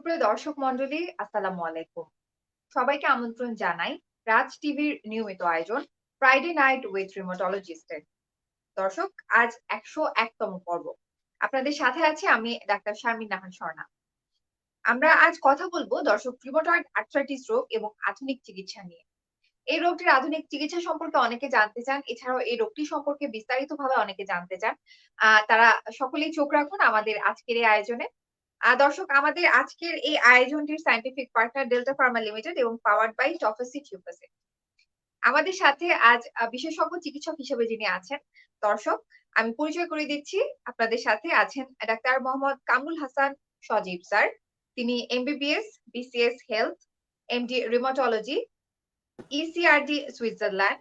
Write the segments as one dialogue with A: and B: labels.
A: সুপ্রিয় দর্শক মন্ডলী, আসসালামু আলাইকুম। সবাইকে আমন্ত্রণ জানাই রাজ টিভির নিয়মিত আয়োজন ফ্রাইডে নাইট উইথ রিমোটোলজিস্টের। দর্শক, আজ 101তম পর্ব। আপনাদের সাথে আছি আমি ডাক্তার শারমিন নাহার স্বর্ণা। আমরা আজ কথা বলবো দর্শক রিউমাটয়েড আর্থ্রাইটিস রোগ এবং আধুনিক চিকিৎসা নিয়ে। এই রোগটির আধুনিক চিকিৎসা সম্পর্কে অনেকে জানতে চান। এছাড়াও এই রোগটি সম্পর্কে বিস্তারিতভাবে অনেকে জানতে চান। তারা সকলেই চোখ রাখুন আমাদের আজকের এই আয়োজনে। দর্শক, আমাদের আজকের এই আয়োজনটির scientific partner Delta Pharma limited এবং পাওয়ার্ড বাই টফাসি টিউফাসি। আমাদের সাথে আজ বিশেষজ্ঞ চিকিৎসক হিসেবে যিনি আছেন, দর্শক আমি পরিচয় করে দিচ্ছি। আপনাদের সাথে আছেন ডাক্তার মোহাম্মদ কামরুল হাসান সজীব স্যার। তিনি MBBS, BCS health, MD rheumatology, ECRD Switzerland,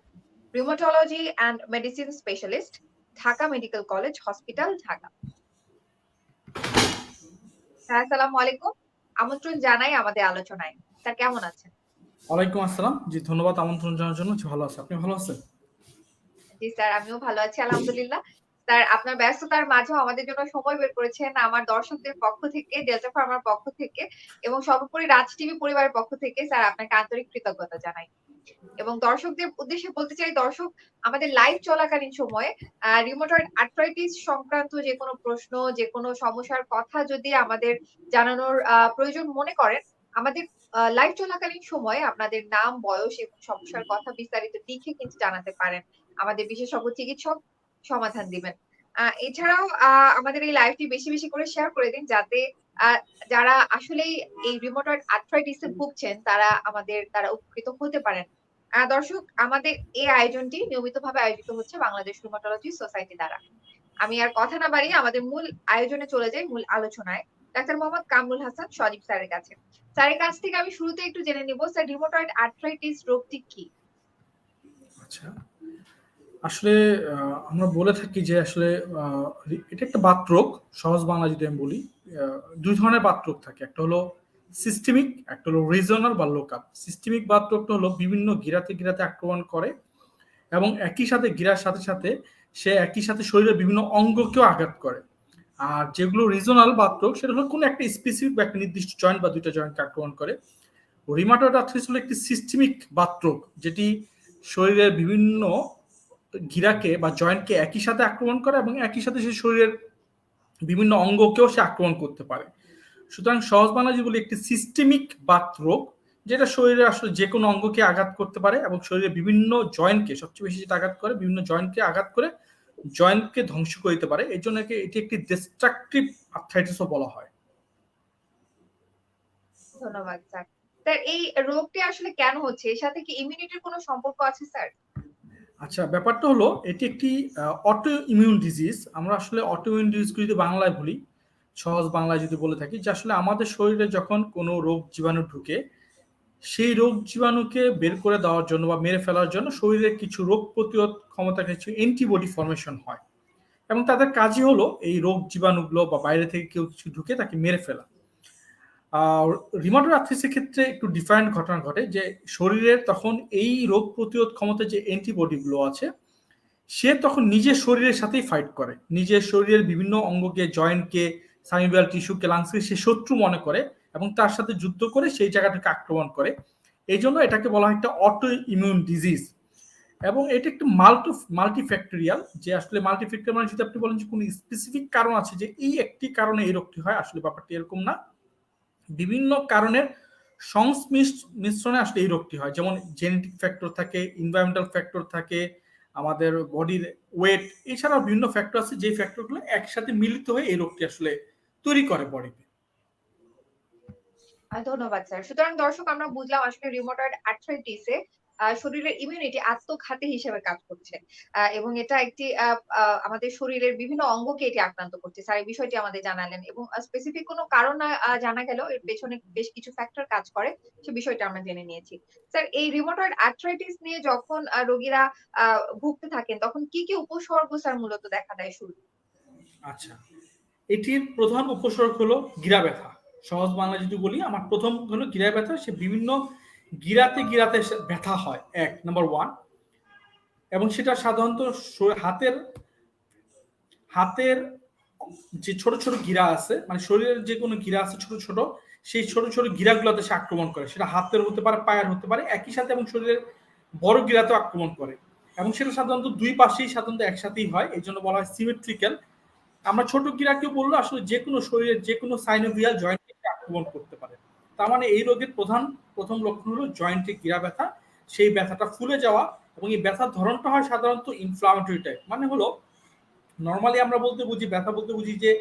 A: rheumatology and medicine specialist, Dhaka medical college hospital, Dhaka. Sir আসসালামু আলাইকুম। আমন্ত্রণ জানাই আমাদের আলোচনায়। স্যার কেমন আছেন?
B: ওয়ালাইকুম আসসালাম। জি, ধন্যবাদ আমন্ত্রণ জানার জন্য। ভালো আছি। আপনি ভালো আছেন?
A: জি স্যার, আমিও ভালো আছি আলহামদুলিল্লাহ। স্যার আপনার ব্যস্ততার মাঝেও আমাদের জন্য সময় বের করেছেন আমার দর্শকদের পক্ষ থেকে, ডেল্টা ফার্মার পক্ষ থেকে এবং সর্বোপরি রাজ টিভি পরিবারের পক্ষ থেকে স্যার আপনাকে আন্তরিক কৃতজ্ঞতা জানাই। এবং দর্শকদের উদ্দেশ্যে বলতে চাই, দর্শক আমাদের লাইভ চলাকালীন সময়ে রিউমাটয়েড আর্থ্রাইটিস সংক্রান্ত যেকোনো প্রশ্ন, যেকোনো সমস্যার কথা যদি আমাদের জানানোর প্রয়োজন মনে করেন, আমাদের লাইভ চলাকালীন সময়ে আপনাদের নাম, বয়স এবং সমস্যার কথা বিস্তারিত লিখে কিন্তু জানাতে পারেন। আমাদের বিশেষজ্ঞ চিকিৎসক সমাধান দিবেন। এছাড়াও আমাদের এই লাইভটি বেশি, বেশি করে শেয়ার করে দিন যাতে আ যারা আসলেই এই রিউমাটয়েড আর্থ্রাইটিস এ ভুগছেন তারা উপকৃত হতে পারেন। দর্শক, আমাদের এই আয়োজনটি নিয়মিতভাবে আয়োজিত হচ্ছে বাংলাদেশ রুমাটোলজি সোসাইটি দ্বারা। আমি আর কথা না বাড়িয়ে আমাদের মূল আয়োজনে চলে যাই, মূল আলোচনায়। ডাক্তার মোহাম্মদ কামরুল হাসান সজীব স্যারের কাছে। স্যারের কাছ থেকে আমি শুরুতে একটু জেনে নিব, স্যার রিউমাটয়েড আর্থ্রাইটিস রোগটি কি?
B: আচ্ছা, আসলে আমরা বলে থাকি যে আসলে এটা একটা বাতরোগ। সহজ বাংলা যদি আমি বলি, দুই ধরনের বাতরোগ থাকে। একটা হলো সিস্টেমিক, একটা হলো রিজনাল বা লোকাল। সিস্টেমিক বাতরোগটা হলো বিভিন্ন গিরাতে গিরাতে আক্রমণ করে এবং একই সাথে গিরার সাথে সাথে সে একই সাথে শরীরের বিভিন্ন অঙ্গকেও আঘাত করে। আর যেগুলো রিজনাল বাতরোগ সেটা হলো কোনো একটা স্পেসিফিক বা একটা নির্দিষ্ট জয়েন্ট বা দুইটা জয়েন্টকে আক্রমণ করে। রিউমাটয়েড আর্থ্রাইটিস হলো একটি সিস্টেমিক বাতরোগ, যেটি শরীরের বিভিন্ন গিরাকে বা জয়েন্টকে একই সাথে আক্রমণ করে এবং একই সাথে সে শরীরের বিভিন্ন অঙ্গকেও সে আক্রমণ করতে পারে। সুতরাং সহজ বাংলা যদি বলি, একটি সিস্টেমিক বাতরোগ যেটা শরীরের আসলে যে কোনো অঙ্গকে আঘাত করতে পারে এবং শরীরের বিভিন্ন জয়েন্টকে, সবচেয়ে বেশি যেটা আঘাত করে, বিভিন্ন জয়েন্টকে আঘাত করে জয়েন্টকে ধ্বংস করে দিতে পারে। এই জন্য এটি একটি ডিস্ট্রাকটিভ আর্থ্রাইটিসও বলা হয়।
A: ধন্যবাদ স্যার। স্যার এই রোগটি আসলে কেন হচ্ছে? এর সাথে কি ইমিউনিটির কোনো সম্পর্ক আছে স্যার?
B: আচ্ছা, ব্যাপারটা হলো এটি একটি অটো ইমিউন ডিজিজ। আমরা আসলে অটো ইমিউন ডিজিজকে যদি বাংলায় বলি, সহজ বাংলায় যদি বলে থাকি যে আসলে আমাদের শরীরে যখন কোনো রোগ জীবাণু ঢুকে, সেই রোগ জীবাণুকে বের করে দেওয়ার জন্য বা মেরে ফেলার জন্য শরীরে কিছু রোগ প্রতিরোধ ক্ষমতা, কিছু অ্যান্টিবডি ফর্মেশন হয় এবং তাদের কাজই হলো এই রোগ জীবাণুগুলো বা বাইরে থেকে কেউ কিছু ঢুকে তাকে মেরে ফেলা। রিউমাটয়েড আর্থ্রাইটিসের ক্ষেত্রে একটু ডিফারেন্ট ঘটনা ঘটে যে শরীরের তখন এই রোগ প্রতিরোধ ক্ষমতা যে অ্যান্টিবডিগুলো আছে, সে তখন নিজের শরীরের সাথেই ফাইট করে। নিজের শরীরের বিভিন্ন অঙ্গকে, জয়েন্টকে, সাইনোভিয়াল টিস্যুকে, লাংসকে সে শত্রু মনে করে এবং তার সাথে যুদ্ধ করে সেই জায়গাটাকে আক্রমণ করে। এই জন্য এটাকে বলা হয় একটা অটো ইমিউন ডিজিজ এবং এটা একটু মাল্টিফ্যাক্টরিয়াল। যে আসলে মাল্টিফ্যাক্টরিয়াল মানে যদি আপনি বলেন যে কোনো স্পেসিফিক কারণ আছে যে এই একটি কারণে এই রোগটি হয়, আসলে ব্যাপারটি এরকম না। বিভিন্ন কারণের সংমিশ্রণে আসলে এই রোগটি হয়। যেমন জেনেটিক ফ্যাক্টর থাকে, এনভায়রনমেন্টাল ফ্যাক্টর থাকে, আমাদের বডির ওয়েট, এছাড়াও বিভিন্ন ফ্যাক্টর আছে যে ফ্যাক্টরগুলো একসাথে মিলিত হয়ে এই রোগটি আসলে তৈরি করে বডিতে।
A: ধন্যবাদ স্যার। সুতরাং দর্শক, আমরা বুঝলাম আসলে রিউমাটয়েড আর্থ্রাইটিসে শরীরের ইমিউনিটি আত্মঘাতী হিসেবে কাজ করছে। এবং এটা একটি আমাদের শরীরের বিভিন্ন অঙ্গকে এটি আক্রান্ত করছে। স্যার এই বিষয়টি আমাদের জানালেন এবং স্পেসিফিক কোনো কারণ না জানা গেলেও এর পেছনে বেশ কিছু ফ্যাক্টর কাজ করে। সে বিষয়টা আমরা জেনে নিয়েছি। স্যার এই রিউমাটয়েড আর্থ্রাইটিস নিয়ে যখন রোগীরা আ ভুগতে থাকেন তখন কি, কি উপসর্গ স্যার মূলত দেখা দেয় শুরুতে?
B: আচ্ছা, এটির প্রধান উপসর্গ হলো গিরা ব্যথা। সহজ বাংলা যদি বলি, আমার প্রথম হলো গিরা ব্যথা। সে বিভিন্ন গিরাতে গিরাতে ব্যথা হয়, এক নাম্বার ওয়ান। এবং সেটা সাধারণত হাতের হাতের যে ছোট ছোট গিরা আছে, মানে শরীরের যে কোনো গিরা আছে ছোট ছোট, সেই ছোট ছোট গিরাগুলোতে সে আক্রমণ করে, সেটা হাতের হতে পারে, পায়ের হতে পারে, একই সাথে এবং শরীরের বড় গিরাতেও আক্রমণ করে, এবং সেটা সাধারণত দুই পাশেই সাধারণত একসাথেই হয়, এই জন্য বলা হয় সিমেট্রিক্যাল। আমরা ছোট গিরাকেও বললো আসলে যে কোনো শরীরের যে কোনো সাইনোভিয়াল জয়েন্টে আক্রমণ করতে পারে। তার মানে এই রোগের প্রথম লক্ষণ হলো জয়েন্টে গিরা ব্যথা, সেই ব্যথাটা ফুলে যাওয়া, এবং এই ব্যথার ধরনটা হয় সাধারণত ইনফ্লামেটরি টাইপ। মানে হলো নর্মালি আমরা ব্যথা বলতে বুঝি যে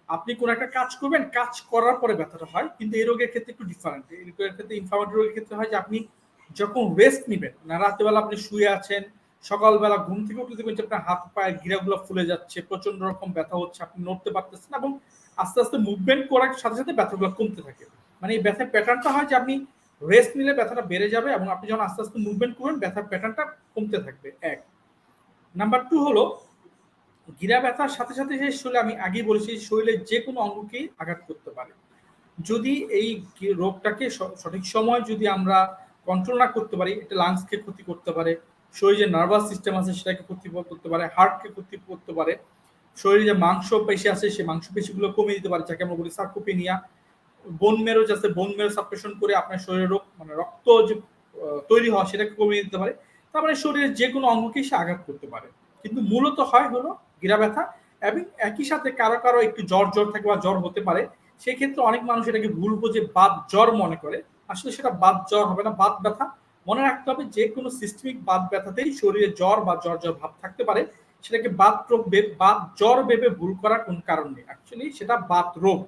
B: আপনি কোন একটা কাজ করবেন, কাজ করার পরে ব্যথাটা হয়, কিন্তু এই রোগের ক্ষেত্রে একটু ডিফারেন্ট। এই রোগের ক্ষেত্রে, ইনফ্লামেটরি রোগের ক্ষেত্রে হয় যে আপনি যখন রেস্ট নিবেন, না রাত্রেবেলা আপনি শুয়ে আছেন, সকালবেলা ঘুম থেকে উঠে দেখবেন যে আপনার হাত পায়ের গিরাগুলো ফুলে যাচ্ছে, প্রচন্ড রকম ব্যথা হচ্ছে, আপনি নড়তে পারতেছেন, এবং আস্তে আস্তে মুভমেন্ট করার সাথে সাথে ব্যথাগুলো কমতে থাকে। মানে এই ব্যথার প্যাটার্নটা হয় যে আপনি রেস্ট নিলে ব্যথাটা বেড়ে যাবে, এবং আপনি যখন আস্তে আস্তে মুভমেন্ট করবেন ব্যথার প্যাটার্নটা কমতে থাকবে। এক নাম্বার 2 হলো গিরা ব্যথার সাথে সাথে আমি আগেই বলেছি শরীরের যে কোনো অঙ্গকেই আঘাত করতে পারে। যদি এই রোগটাকে সঠিক সময় যদি আমরা কন্ট্রোল না করতে পারি, এটা লাংসকে ক্ষতি করতে পারে, শরীরে যে নার্ভাস সিস্টেম আছে সেটাকে ক্ষতি করতে পারে, হার্টকে ক্ষতি করতে পারে, শরীরে যে মাংস পেশি আছে সেই মাংস পেশিগুলো কমিয়ে দিতে পারে, যাকে আমরা বলি সার্কোপেনিয়া। বোন মেরো যাচ্ছে, বোন মেরো সাপ্রেশন করে আপনার শরীরের রোগ মানে রক্ত যে তৈরি হয় সেটাকে কমিয়ে দিতে পারে। তার মানে শরীরের যে কোনো অঙ্গকেই সে আঘাত করতে পারে। কিন্তু মূলত হয় হলো গিরা ব্যথা, এবং একই সাথে কারো কারো একটু জ্বর থাকে বা জ্বর হতে পারে। সেই ক্ষেত্রে অনেক মানুষ এটাকে ভুল বুঝে বাত জ্বর মনে করে, আসলে সেটা বাত জ্বর হবে না, বাত ব্যথা। মনে রাখতে হবে যে কোনো সিস্টেমিক বাত ব্যথাতেই শরীরে জ্বর বা জ্বর জ্বর ভাব থাকতে পারে, সেটাকে বাত রোগ বাত জ্বর ভেবে ভুল করার কোন কারণ নেই, অ্যাকচুয়ালি সেটা বাত রোগ।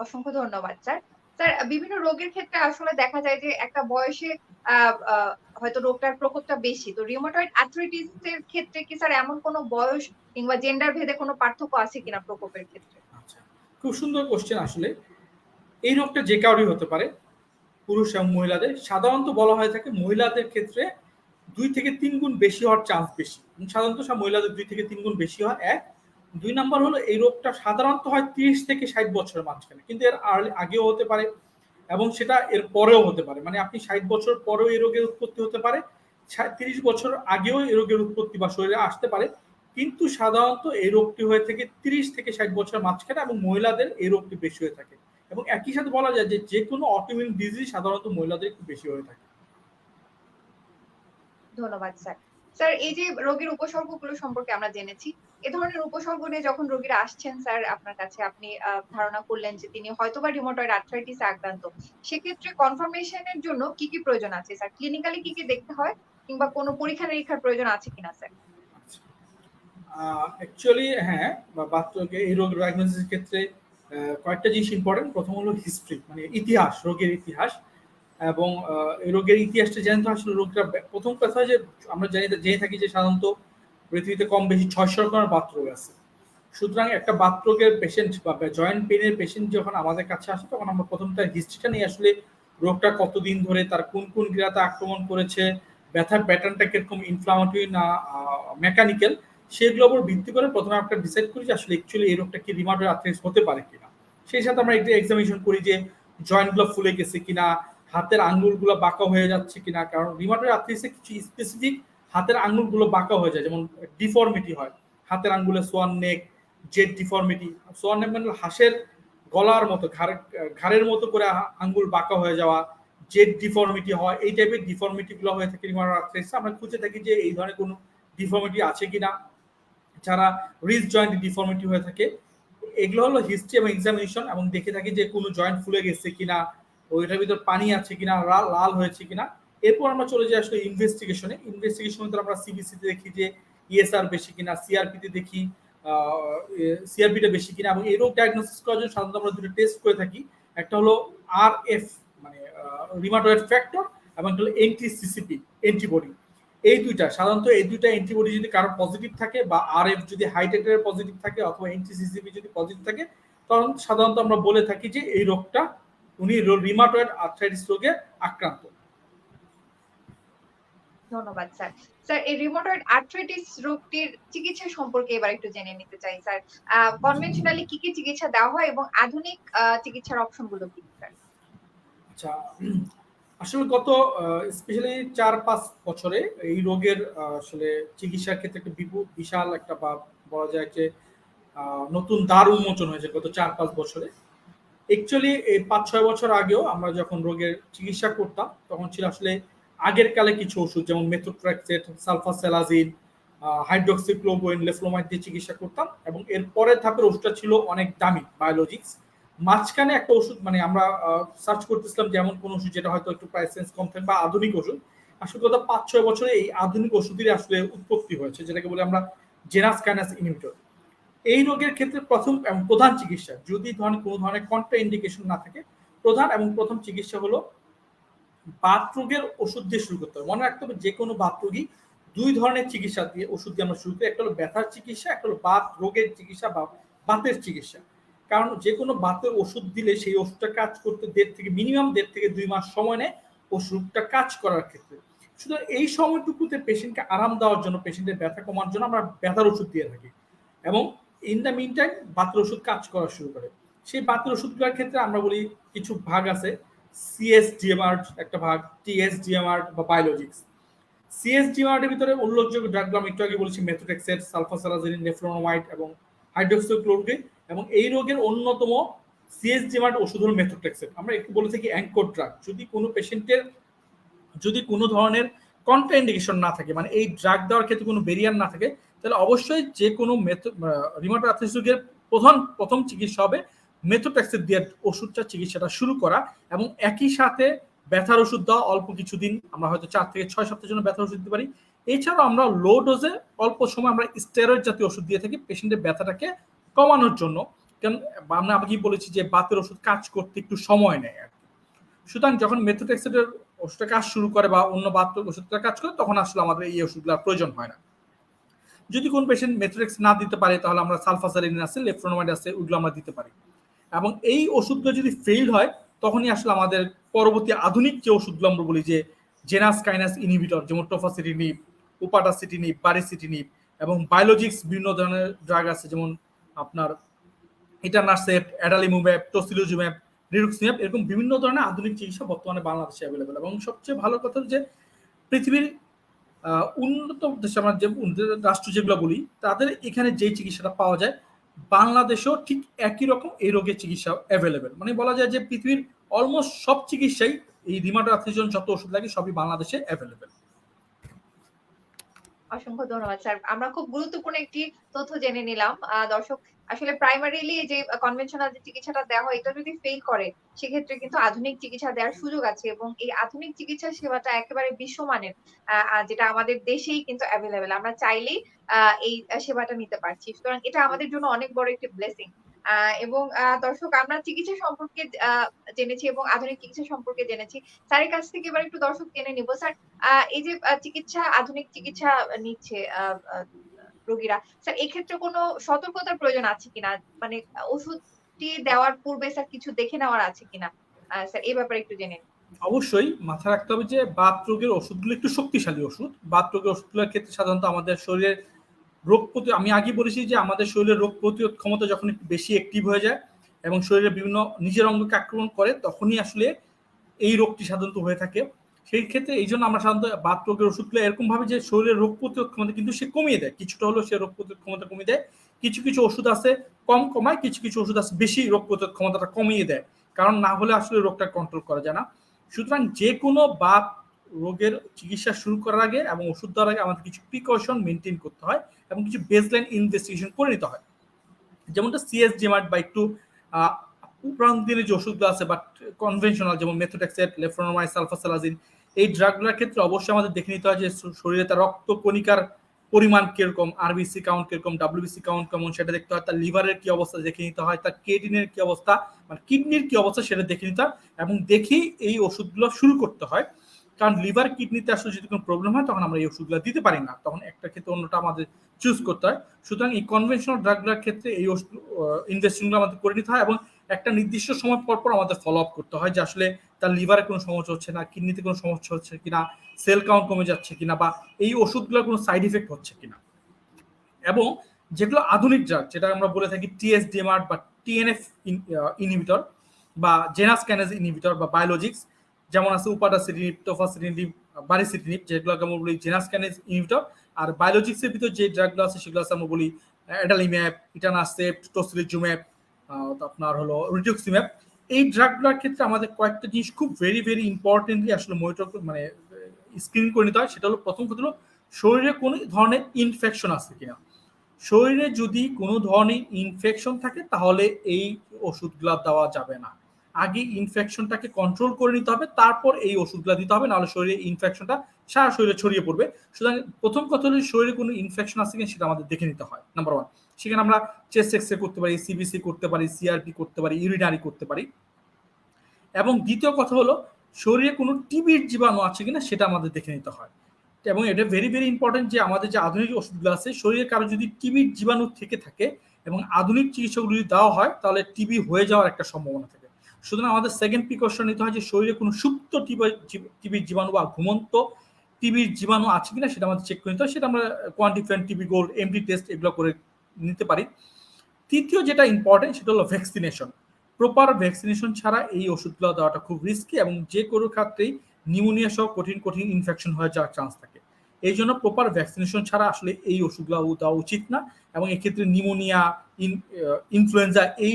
A: অসংখ্য ধন্যবাদ স্যার। স্যার বিভিন্ন রোগের ক্ষেত্রে আসলে দেখা যায় যে একটা বয়সে হয়তো রোগটার প্রকোপটা বেশি। তো রিউমাটয়েড আর্থ্রাইটিস এর ক্ষেত্রে কি স্যার এমন কোনো বয়স কিংবা জেন্ডার ভেদে কোনো পার্থক্য আছে কিনা প্রকোপের ক্ষেত্রে?
B: আচ্ছা, খুব সুন্দর কোশ্চেন। আসলে এই রোগটা যে কারোরই হতে পারে, পুরুষ এবং মহিলাদের। সাধারণত বলা হয়ে থাকে মহিলাদের ক্ষেত্রে 2 থেকে 3 গুণ বেশি হওয়ার চান্স বেশি। সাধারণত সব মহিলাদের 2 থেকে 3 গুণ বেশি হয়, এক। 2 নাম্বার হলো এই রোগটা সাধারণত হয় 30 থেকে 60 বছরের মাঝখানে, কিন্তু এর আগেও হতে পারে এবং সেটা এর পরেও হতে পারে। মানে আপনি 60 বছর পরেও এই রোগের উৎপত্তি হতে পারে, 30 বছর আগেও এই রোগের উৎপত্তি বা শরীরে আসতে পারে। কিন্তু সাধারণত এই রোগটি হয়ে থাকে 30 থেকে 60 বছরের মাঝখানে, এবং মহিলাদের এই রোগটি বেশি হয়ে থাকে। এবং একই সাথে বলা যায় যে যে কোনো অটোইমিউন ডিজিজ সাধারণত মহিলাদের একটু বেশি হয়ে থাকে।
A: ধন্যবাদ স্যার। স্যার এই যে রোগের উপসর্গগুলো সম্পর্কে আমরা জেনেছি। এ ধরনের উপসর্গ নিয়ে যখন রোগীরা আসছেন স্যার আপনার কাছে, আপনি ধারণা করলেন যে তিনি হয়তোবা রিউমাটয়েড আর্থ্রাইটিস এ আক্রান্ত। সেক্ষেত্রে কনফার্মেশন এর জন্য কি কি প্রয়োজন আছে স্যার? ক্লিনিক্যালি কি কি দেখতে হয় কিংবা কোনো পরীক্ষা-নিরীক্ষার প্রয়োজন আছে কিনা স্যার?
B: অ্যাকচুয়ালি হ্যাঁ, বাচ্চাকে এই রোগ ডায়াগনোসিসের ক্ষেত্রে কয়েকটা জিনিস ইম্পর্টেন্ট। প্রথম হলো হিস্ট্রি, মানে ইতিহাস, রোগের ইতিহাস। এবং এই রোগের ইতিহাসটা জানতে আসলে রোগটা প্রথম কথা যে আমরা জেনে থাকি যে সাধারণত পৃথিবীতে কম বেশি 600 রকমের বাত রোগ আছে। সুতরাং একটা বাত রোগের পেশেন্ট বা জয়েন্ট পেনের পেশেন্ট যখন আমাদের কাছে আসে, তখন আমরা প্রথম তার হিস্ট্রিটা নিয়ে আসলে রোগটা কতদিন ধরে, তার কোন কোন ক্রিয়াতে আক্রমণ করেছে, ব্যথার প্যাটার্নটা কিরকম, ইনফ্লামেটরি না মেকানিক্যাল, সেগুলোর উপর ভিত্তি করে প্রথমে আমরা ডিসাইড করি যে আসলে অ্যাকচুয়ালি এই রোগটা কি রিউমাটয়েড আর্থ্রাইটিস হতে পারে কিনা। সেই সাথে আমরা একটা এক্সামিনেশন করি যে জয়েন্টগুলো ফুলে গেছে কিনা, হাতের আঙ্গুলগুলো বাঁকা হয়ে যাচ্ছে কিনা। কারণ রিউমাটয়েড আর্থ্রাইটিসে কিছু স্পেসিফিক হাতের আঙ্গুলগুলো বাঁকা হয়ে যায়, যেমন ডিফর্মিটি হয় হাতের আঙ্গুলে, সোয়ান নেক, জেড ডিফর্মিটি। সোয়ান নেক মানে হাঁসের গলার মতো, ঘাড়ের মতো করে আঙ্গুল বাঁকা হয়ে যাওয়া, জেড ডিফর্মিটি হয়। এই টাইপের ডিফর্মিটি গুলো হয়ে থাকে রিউমাটয়েড আর্থ্রাইটিসে। আমরা খুঁজে থাকি যে এই ধরনের কোনো ডিফর্মিটি আছে কিনা, যারা রিস্ট জয়েন্ট ডিফর্মিটি হয়ে থাকে। এগুলো হলো হিস্ট্রি এবং এক্সামিনেশন, এবং দেখে থাকি যে কোনো জয়েন্ট ফুলে গেছে কিনা, ওইটার ভিতর পানি আছে কিনা, লাল হয়েছে কিনা। এরপর আমরা চলে যাই আসলে ইনভেস্টিগেশনে। ইনভেস্টিগেশনে আমরা সিবিসিতে দেখি যে ইএসআর বেশি কিনা, সিআরপিতে দেখি সিআরপিটা বেশি কিনা। এবং এই রোগ ডায়াগনোসিস করার জন্য সাধারণত আমরা দুটো টেস্ট করে থাকি। একটা হলো আরএফ মানে রিউমাটয়েড ফ্যাক্টর, এবং একটা হলো এনটিসিসিপি অ্যান্টিবডি। এই দুইটা সাধারণত, এই দুইটা অ্যান্টিবডি যদি কারো পজিটিভ থাকে, বা আরএফ যদি হাই টাইটারের পজিটিভ থাকে, অথবা এনটিসিসিপি যদি পজিটিভ থাকে, তখন সাধারণত আমরা বলে থাকি যে এই রোগটা উনি রিউমাটয়েড আর্থ্রাইটিস রোগে আক্রান্ত।
A: ধন্যবাদ স্যার। স্যার এই রিউমাটয়েড আর্থ্রাইটিস রোগটির চিকিৎসা সম্পর্কে এবার একটু জেনে নিতে চাই স্যার। কনভেনশনালি কি কি চিকিৎসা দেওয়া হয় এবং আধুনিক চিকিৎসার অপশন গুলো কি স্যার?
B: আচ্ছা, আসলে গত স্পেশালি 4-5 বছরে এই রোগের আসলে চিকিৎসার ক্ষেত্রে একটা বিশাল একটা বা বলা যায় যে নতুন দ্বার উন্মোচন হয়েছে গত 4-5 বছরে। অ্যাকচুয়ালি এই 5-6 বছর আগেও আমরা যখন রোগের চিকিৎসা করতাম তখন ছিল আসলে আগের কালে কিছু ওষুধ যেমন মেথোট্রেক্সেট, সালফাসালাজিন, হাইড্রোক্সিক্লোরোকুইন, লেফ্লোমাইড দিয়ে চিকিৎসা করতাম এবং এর পরের ধাপের ওষুধটা ছিল অনেক দামি বায়োলজিক্স। মাঝখানে একটা ওষুধ মানে আমরা সার্চ করতেছিলাম যে এমন কোন ওষুধ যেটা হয়তো একটু প্রাইস সেন্স কম থাকবে বা আধুনিক ওষুধ। আসলে গত 5-6 বছরে এই আধুনিক ওষুধেরই আসলে উৎপত্তি হয়েছে যেটাকে বলে আমরা জেনাস কাইনাস ইনহিবিটর। এই রোগের ক্ষেত্রে প্রথম এবং প্রধান চিকিৎসা যদি ধরেন কোনো ধরনের কন্ট্রা ইন্ডিকেশন না থাকে, প্রধান এবং প্রথম চিকিৎসা হলো বাত রোগের ওষুধ দিয়ে শুরু করতে হবে। মনে রাখতে হবে যে কোনো বাত রোগী দুই ধরনের চিকিৎসা দিয়ে ওষুধ দিয়ে আমরা শুরু করি, একটা হলো ব্যথার চিকিৎসা, একটা হলো বাত রোগের চিকিৎসা বা বাতের চিকিৎসা। কারণ যে কোনো বাতের ওষুধ দিলে সেই ওষুধটা কাজ করতে মিনিমাম 1.5 থেকে 2 মাস সময় নেয় ওষুধটা কাজ করার ক্ষেত্রে। সুতরাং এই সময়টুকুতে পেশেন্টকে আরাম দেওয়ার জন্য, পেশেন্টের ব্যথা কমার জন্য আমরা ব্যথার ওষুধ দিয়ে থাকি এবং ইন দ্য মিন টাইম বাতের ওষুধ কাজ করা শুরু করে। সেই বাতের ওষুধগুলোর ক্ষেত্রে আমরা বলি কিছু ভাগ আছে, সিএসডিএমআর একটা ভাগ, টিএসডিএমআর বা বায়োলজিক্স। সিএসডিএমআর এর ভিতরে উল্লেখযোগ্য ড্রাগগুলো আমি একটু আগে বলেছি মেথোট্রেক্সেট, সালফাসালাজিন, নেফ্লোনামাইড এবং হাইড্রোক্সিক্লোরোকুইন। এবং এই রোগের অন্যতম সিএসডিএমআর ওষুধ হলো মেথোট্রেক্সেট। আমরা একটু বলে থাকি অ্যাঙ্কর ড্রাগ। যদি কোনো পেশেন্টের যদি কোনো ধরনের কন্ট্রা ইন্ডিকেশন না থাকে, মানে এই ড্রাগ দেওয়ার ক্ষেত্রে কোনো ব্যারিয়ার না থাকে, তাহলে অবশ্যই যে কোনো রিউমাটয়েড আর্থ্রাইটিস রোগের প্রথম চিকিৎসা হবে মেথোট্রেক্সেট দিয়ে ওষুধটা চিকিৎসাটা শুরু করা এবং একই সাথে ব্যথার ওষুধ দেওয়া অল্প কিছুদিন, আমরা হয়তো 4 থেকে 6 সপ্তাহের জন্য ব্যথার ওষুধ দিতে পারি। এছাড়াও আমরা লো ডোজে অল্প সময় আমরা স্টেরয়েড জাতীয় ওষুধ দিয়ে থাকি পেশেন্টের ব্যথাটাকে কমানোর জন্য। কারণ আমরা আগেই বলেছি যে বাতের ওষুধ কাজ করতে একটু সময় নেয় আর কি। সুতরাং যখন মেথোট্রেক্সেটের ওষুধটা কাজ শুরু করে বা অন্য বাতের ওষুধটা কাজ করে তখন আসলে আমাদের এই ওষুধগুলোর প্রয়োজন হয় না। যদি কোন পেশেন্ট মেথোট্রেক্স না দিতে পারে তাহলে আমরা সালফাসালিন আছে, লেফ্লোনামাইড আছে, ওইগুলো আমরা দিতে পারি। এবং এই ওষুধগুলো যদি ফেইল হয় তখনই আসলে আমাদের পরবর্তী আধুনিক যে ওষুধগুলো আমরা বলি যে জেনাস কাইনাস ইনহিবিটর, যেমন টোফাসিটিনিব, উপাটাসিটিনিব, বারিসিটিনিব এবং বায়োলজিক্স বিভিন্ন ধরনের ড্রাগ আছে যেমন আপনার ইটানারসেপ্ট, অ্যাডালিমুম্যাব, টসিলিজুম্যাব, রিটুক্সিম্যাব, এরকম বিভিন্ন ধরনের আধুনিক চিকিৎসা বর্তমানে বাংলাদেশে অ্যাভেলেবেল। এবং সবচেয়ে ভালো কথা যে পৃথিবীর উন্নত দেশে আমরা যে রাষ্ট্র যেগুলো বলি তাদের এখানে যে চিকিৎসাটা পাওয়া যায় বাংলাদেশেও ঠিক একই রকম এই রোগের চিকিৎসা অ্যাভেলেবেল। মানে বলা যায় যে পৃথিবীর অলমোস্ট সব চিকিৎসাই এই রিউমাটয়েড আর্থ্রাইটিস যত ওষুধ লাগে সবই বাংলাদেশে অ্যাভেলেবেল।
A: অসংখ্য ধন্যবাদ স্যার। আমরা খুব গুরুত্বপূর্ণ একটি তথ্য জেনে নিলাম। দর্শক আসলে প্রাইমারিলি যে কনভেনশনাল যে চিকিৎসাটা দেওয়া হয় এটা যদি ফেইল করে সেক্ষেত্রে কিন্তু আধুনিক চিকিৎসা দেওয়ার সুযোগ আছে এবং এই আধুনিক চিকিৎসা সেবাটা একেবারে বিশ্বমানের, যেটা আমাদের দেশেই কিন্তু অ্যাভেলেবেল। আমরা চাইলেই এই সেবাটা নিতে পারছি। সুতরাং এটা আমাদের জন্য অনেক বড় একটি ব্লেসিং। এবং দর্শক আমরা চিকিৎসা সম্পর্কে জেনেছি এবং আধুনিক চিকিৎসা সম্পর্কে জেনেছি। স্যারের কাছ থেকে এবার একটু দর্শক জেনে নিব। স্যার, এই যে আধুনিক চিকিৎসা নিচ্ছে রোগীরা, স্যার এক্ষেত্রে কোনো সতর্কতার প্রয়োজন আছে কিনা? মানে ওষুধটি দেওয়ার পূর্বে স্যার কিছু দেখে নেওয়ার আছে কিনা? স্যার এই ব্যাপারে একটু জেনে নিন।
B: অবশ্যই মাথায় রাখতে হবে যে বাত রোগের ওষুধগুলো একটু শক্তিশালী ওষুধ। বাত রোগের ওষুধগুলোর ক্ষেত্রে সাধারণত আমাদের শরীরের আমি আগে বলেছি যে আমাদের শরীরের রোগ প্রতিরোধ ক্ষমতা যখন একটু বেশি অ্যাক্টিভ হয়ে যায় এবং শরীরের বিভিন্ন নিজের অঙ্গকে আক্রমণ করে তখনই আসলে এই রোগটি সাধারণত হয়ে থাকে। সেই ক্ষেত্রে এই জন্য আমরা সাধারণত বাত রোগের ওষুধগুলো এরকম ভাবে যে শরীরের রোগ প্রতিরোধ ক্ষমতা কিন্তু সে কমিয়ে দেয়, কিছুটা হলেও সে রোগ প্রতিরোধ ক্ষমতা কমিয়ে দেয়। কিছু কিছু ওষুধ আছে কম কমায়, কিছু কিছু ওষুধ আছে বেশি রোগ প্রতিরোধ ক্ষমতাটা কমিয়ে দেয়, কারণ না হলে আসলে রোগটা কন্ট্রোল করা যায় না। সুতরাং যে কোনো বাত রোগের চিকিৎসা শুরু করার আগে এবং ওষুধ দেওয়ার আগে আমাদের কিছু প্রিকশন মেনটেন করতে হয় এবং কিছু বেসলাইন ইনভেস্টিগেশন করে নিতে হয়। যেমনটা সিএসডিএমআর বা একটু উপরান্তদিনের যে ওষুধগুলো আছে বা কনভেনশনাল যেমন মেথোট্রেক্সেট, লেফ্লোনামাইড, সালফাসালাজিন, এই ড্রাগগুলোর ক্ষেত্রে অবশ্যই আমাদের দেখে নিতে হয় যে শরীরে তার রক্ত কণিকার পরিমাণ কিরকম, আরবিসি কাউন্ট কিরকম, ডাব্লিউবিসি কাউন্ট কেমন সেটা দেখতে হয়, তার লিভারের কি অবস্থা দেখে নিতে হয়, তার ক্রিয়েটিনের কি অবস্থা মানে কিডনির কি অবস্থা সেটা দেখে নিতে হয় এবং দেখেই এই ওষুধগুলো শুরু করতে হয়। কারণ লিভার কিডনিতে আসলে যদি কোনো প্রবলেম হয় তখন আমরা এই ওষুধগুলো দিতে পারি না, তখন একটা ক্ষেত্রে অন্যটা আমাদের চুজ করতে হয়। সুতরাং এই কনভেনশনাল ড্রাগগুলোর ক্ষেত্রে এই ওষুধ ইনভেস্টিংগুলো আমাদের করে নিতে হয় এবং একটা নির্দিষ্ট সময় পর পর আমাদের ফলো আপ করতে হয় যে আসলে তার লিভারে কোনো সমস্যা হচ্ছে না, কিডনিতে কোনো সমস্যা হচ্ছে কিনা, সেল কাউন্ট কমে যাচ্ছে কিনা বা এই ওষুধগুলোর কোনো সাইড ইফেক্ট হচ্ছে কিনা। এবং যেগুলো আধুনিক ড্রাগ যেটা আমরা বলে থাকি টিএসডিএমআর বা টিএনএফ ইনহিবিটর বা জেনাস কাইনেজ ইনহিবিটর বা বায়োলজিক্স, যেমন আছে উপাটাসিটিনিব, টোফাসিটিনিব, বারিসিটিনিব, যেগুলোকে আমরা বলি জেনাস কাইনেজ ইনহিবিটর। আর বায়োলজিক্সের ভিতর যে ড্রাগগুলো আছে সেগুলো আছে আমরা বলি অ্যাডালিম্যাব, ইটানাসেপ্ট, টসিলিজুম্যাব, আপনার হলো রিটুক্সিম্যাব, এই ড্রাগগুলোর ক্ষেত্রে আমাদের কয়েকটা জিনিস খুব ভেরি ভেরি ইম্পর্টেন্টলি আসলে মনিটর মানে স্ক্রিন করে নিতে হয়। সেটা হলো প্রথম কথা হলো শরীরে কোনো ধরনের ইনফেকশন আছে কিনা। শরীরে যদি কোনো ধরনের ইনফেকশন থাকে তাহলে এই ওষুধগুলা দেওয়া যাবে না। আগে ইনফেকশনটাকে কন্ট্রোল করে নিতে হবে, তারপর এই ওষুধগুলা দিতে হবে, নাহলে শরীরে ইনফেকশনটা সারা শরীরে ছড়িয়ে পড়বে। সুতরাং প্রথম কথা হলো শরীরে কোনো ইনফেকশন আছে কিনা সেটা আমাদের দেখে নিতে হয়, নাম্বার ওয়ান। সেখানে আমরা চেস্ট এক্সরে করতে পারি, সিবিসি করতে পারি, সিআরপি করতে পারি, ইউরিনারি করতে পারি। এবং দ্বিতীয় কথা হলো শরীরে কোনো টিবির জীবাণু আছে কিনা সেটা আমাদের দেখে নিতে হয়। এবং এটা ভেরি ভেরি ইম্পর্টেন্ট যে আমাদের যে আধুনিক ওষুধগুলো আছে, শরীরে কারো যদি টিবির জীবাণু থেকে থাকে এবং আধুনিক চিকিৎসাগুলো যদি দেওয়া হয় তাহলে টিবি হয়ে যাওয়ার একটা সম্ভাবনা থাকে। সুতরাং আমাদের সেকেন্ড প্রিকশন নিতে হয় যে শরীরে কোনো সুপ্ত টিবির জীবাণু বা ঘুমন্ত টিবির জীবাণু আছে কিনা সেটা আমাদের চেক করে নিতে হয়। সেটা আমরা কোয়ান্টিফাইন টিবি গোল্ড, এমডি টেস্ট এগুলো করে নিতে পারি। তৃতীয় যেটা ইম্পর্টেন্ট সেটা হলো ভ্যাকসিনেশন। প্রপার ভ্যাকসিনেশন ছাড়া এই ওষুধগুলো দেওয়াটা খুব রিস্কি এবং যে কোনো ক্ষেত্রেই নিউমোনিয়া সহ কঠিন কঠিন ইনফেকশন হয়ে যাওয়ার চান্স থাকে। এই জন্য প্রপার ভ্যাকসিনেশন ছাড়া আসলে এই ওষুধগুলো দেওয়া উচিত না। এবং এক্ষেত্রে নিউমোনিয়া, ইনফ্লুয়েঞ্জা, এই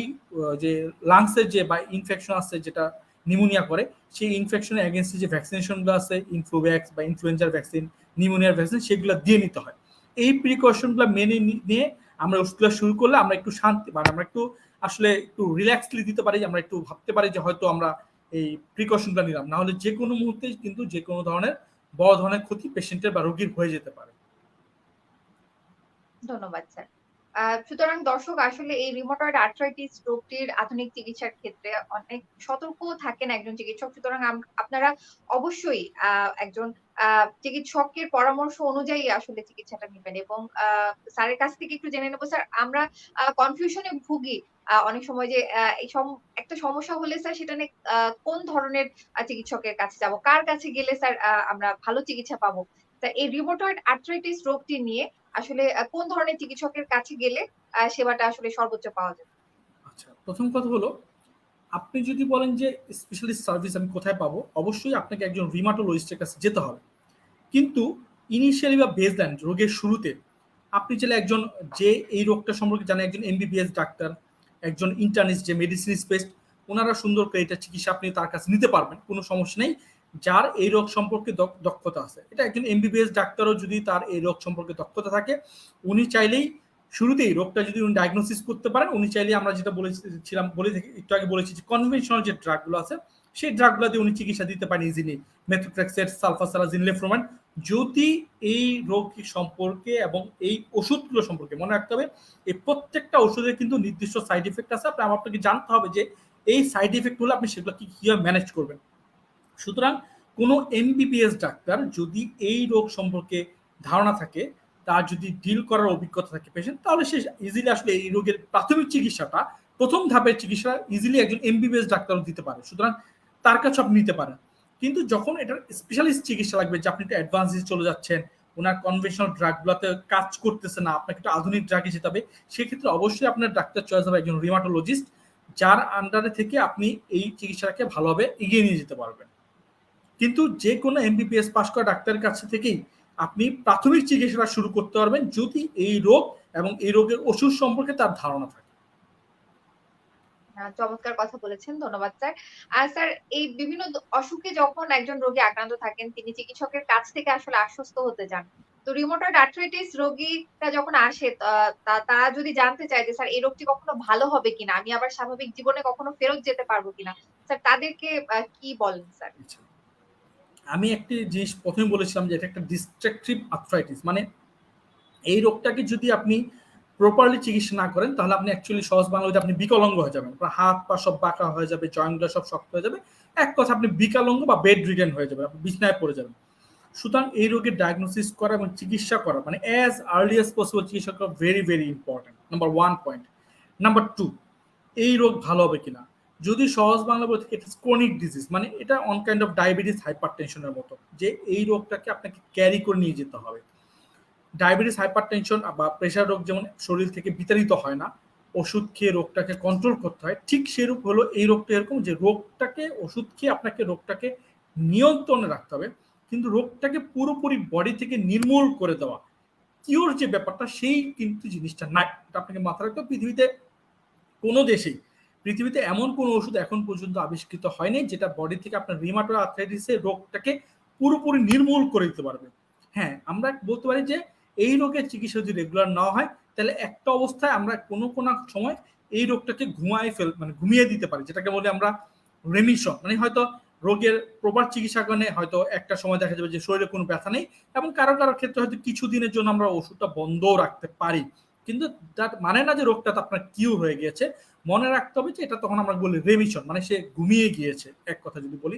B: যে লাংসের যে বা ইনফেকশন আছে যেটা নিউমোনিয়া করে, সেই ইনফেকশনের এগেনস্টে যে ভ্যাকসিনেশনগুলো আছে, ইনফ্লুভ্যাক্স বা ইনফ্লুয়েঞ্জার ভ্যাকসিন, নিউমোনিয়ার ভ্যাকসিন, সেগুলো দিয়ে নিতে হয়। এই প্রিকশনগুলো মেনে নিয়ে আমরা ওষুধগুলো শুরু করলে আমরা একটু শান্তি মানে আমরা একটু আসলে একটু রিল্যাক্সলি দিতে পারি, আমরা একটু ভাবতে পারি যে হয়তো আমরা এই প্রিকশনটা নিলাম, না হলে যে কোনো মুহূর্তে কিন্তু যে কোনো ধরনের বড় ধরনের ক্ষতি পেশেন্টের বা রোগীর হয়ে যেতে পারে।
A: ধন্যবাদ স্যার। সুতরাং দর্শক আসলে এই রিউমাটয়েড আর্থ্রাইটিস রোগটির আধুনিক চিকিৎসার ক্ষেত্রে অনেক সতর্ক থাকেন একজন চিকিৎসক। সুতরাং আপনারা অবশ্যই একজন চিকিৎসকের পরামর্শ অনুযায়ী আসলে চিকিৎসাটা নিবেন এবং স্যারের কাছ থেকে একটু জেনে নেব স্যার, আমরা কনফিউশন এ ভুগি অনেক সময় যে এই একটা সমস্যা হলে স্যার সেটা নিয়ে কোন ধরনের চিকিৎসকের কাছে যাব? কার কাছে গেলে স্যার আমরা ভালো চিকিৎসা পাবো? স্যার এই রিউমাটয়েড আর্থ্রাইটিস রোগটি নিয়ে আসলে কোন ধরনের চিকিৎসকের কাছে গেলে সেবাটা আসলে সর্বোচ্চ পাওয়া যাবে?
B: আচ্ছা, প্রথম কথা হলো আপনি যদি বলেন যে স্পেশালিস্ট সার্ভিস আমি কোথায় পাবো, অবশ্যই আপনাকে একজন রিউমাটোলজিস্টের কাছে যেতে হবে। কিন্তু ইনিশিয়ালি বা বেসলাইন রোগের শুরুতে আপনি চাইলে একজন যে এই রোগটা সম্পর্কে জানে, একজন এমবিবিএস ডাক্তার, একজন ইন্টার্নিস্ট যে মেডিসিন স্পেস্ট, ওনারা সুন্দর করে এটা চিকিৎসা আপনি তার কাছে নিতে পারবেন, কোনো সমস্যা নেই। যার এই রোগ সম্পর্কে দক্ষতা আছে, এটা একজন এমবিবিএস ডাক্তারও যদি তার এই রোগ সম্পর্কে দক্ষতা থাকে, উনি চাইলেই শুরুতেই রোগটা যদি উনি ডায়াগনোসিস করতে পারেন, উনি চাইলেই আমরা যেটা বলেছিলাম একটু আগে বলেছি যে কনভেনশনাল যে ড্রাগগুলো আছে সেই ড্রাগগুলো দিয়ে উনি চিকিৎসা দিতে পারেন ইজিলি, মেথোট্রেক্সেট, সালফাসালাজিন, লেফ্রোমান। যদি এই রোগ সম্পর্কে এবং এই ওষুধগুলো সম্পর্কে মনে রাখতে হবে, এই প্রত্যেকটা ওষুধের কিন্তু নির্দিষ্ট সাইড ইফেক্ট আছে, আপনাকে জানতে হবে যে এই সাইড ইফেক্ট হলে আপনি সেগুলো কিভাবে ম্যানেজ করবেন। সুতরাং কোনো এমবিবিএস ডাক্তার যদি এই রোগ সম্পর্কে ধারণা থাকে, তার যদি ডিল করার অভিজ্ঞতা থাকে পেশেন্ট, তাহলে সে ইজিলি আসলে এই রোগের প্রাথমিক চিকিৎসাটা, প্রথম ধাপের চিকিৎসা ইজিলি একজন এমবিবিএস ডাক্তারও দিতে পারে। সুতরাং তার কাছে আপনি নিতে পারেন। কিন্তু যখন এটার স্পেশালিস্ট চিকিৎসা লাগবে, যে আপনি একটু অ্যাডভান্সে চলে যাচ্ছেন, ওনার কনভেনশনাল ড্রাগগুলোতে কাজ করতেছে না, আপনাকে একটু আধুনিক ড্রাগে যেতে হবে, সেক্ষেত্রে অবশ্যই আপনার ডাক্তার চয়েস হবে একজন রিউমাটোলজিস্ট, যার আন্ডারে থেকে আপনি এই চিকিৎসাটাকে ভালোভাবে এগিয়ে নিয়ে যেতে পারবেন। কিন্তু যে কোনো এমবিবিএস পাস করা ডাক্তারের কাছে থেকেই আপনি প্রাথমিক চিকিৎসাটা শুরু করতে পারবেন, যদি এই রোগ এবং এই রোগের ওষুধ সম্পর্কে তার ধারণা থাকে।
A: চমৎকার কথা বলেছেন। ধন্যবাদ স্যার। স্যার এই বিভিন্ন অসুখে যখন একজন রোগী আক্রান্ত থাকেন তিনি চিকিৎসকের কাছ থেকে আসলে আশ্বস্ত হতে চান। তো রিউমাটয়েড আর্থ্রাইটিস রোগীটা যখন আসে তারা যদি জানতে চায় যে স্যার এই রোগটি কখনো ভালো হবে কিনা? আমি আবার স্বাভাবিক জীবনে কখনো ফেরত যেতে পারবো কিনা? স্যার তাদেরকে কি বলেন স্যার?
B: আমি একটি জিনিস প্রথমে বলেছিলাম যে এটা একটা ডিস্ট্রাকটিভ আর্থ্রাইটিস, মানে এই রোগটাকে যদি আপনি প্রপারলি চিকিৎসা না করেন তাহলে আপনি অ্যাকচুয়ালি সহজ বাংলাতে আপনি বিকলাঙ্গ হয়ে যাবেন, আপনার হাত পা সব বাঁকা হয়ে যাবে, জয়েন্টগুলো সব শক্ত হয়ে যাবে, এক কথা আপনি বিকলাঙ্গ বা বেড রিডেন হয়ে যাবেন, আপনি বিছনায় পড়ে যাবেন। সুতরাং এই রোগের ডায়াগনোসিস করা এবং চিকিৎসা করা মানে অ্যাজ আর্লি অ্যাজ পসিবল চিকিৎসা করা very very important, number one point. Number two, এই রোগ ভালো হবে কিনা, যদি সহজ বাংলা বলতে এটা ক্রনিক ডিজিজ, মানে এটা on kind of diabetes, hyper টেনশনের মতো, যে এই রোগটাকে আপনাকে ক্যারি করে নিয়ে যেতে হবে। ডায়াবেটিস, হাইপার টেনশন বা প্রেশার রোগ যেমন শরীর থেকে বিতাড়িত হয় না, ওষুধ খেয়ে রোগটাকে কন্ট্রোল করতে হয়, ঠিক সেরূপ হলো এই রোগটা এরকম যে রোগটাকে ওষুধ খেয়ে আপনাকে রোগটাকে নিয়ন্ত্রণে রাখতে হবে, কিন্তু রোগটাকে পুরোপুরি বডি থেকে নির্মূল করে দেওয়া কিওর যে ব্যাপারটা সেই কিন্তু জিনিসটা নাই। এটা আপনাকে মাথায় রাখতে হবে। পৃথিবীতে কোনো দেশেই পৃথিবীতে এমন কোনো ওষুধ এখন পর্যন্ত আবিষ্কৃত হয়নি যেটা বডি থেকে আপনার রিমাটয়েড আর্থ্রাইটিসের রোগটাকে পুরোপুরি নির্মূল করে দিতে পারবে। হ্যাঁ, আমরা বলতে পারি যে এই রোগের চিকিৎসা যদি রেগুলার না হয় তাহলে একটা অবস্থায় আমরা কোনো কোনো সময় এই রোগটাকে মানে ঘুমিয়ে দিতে পারি, যেটাকে বলি আমরা রেমিশন। মানে হয়তো রোগের প্রপার চিকিৎসা কারণে হয়তো একটা সময় দেখা যাবে যে শরীরে কোনো ব্যথা নেই, এবং কারো কারো ক্ষেত্রে হয়তো কিছুদিনের জন্য আমরা ওষুধটা বন্ধও রাখতে পারি, কিন্তু তার মানে না যে রোগটা আপনার কিউর হয়ে গিয়েছে। মনে রাখতে হবে যে এটা তখন আমরা বলি রেমিশন, মানে সে ঘুমিয়ে গিয়েছে এক কথা যদি বলি।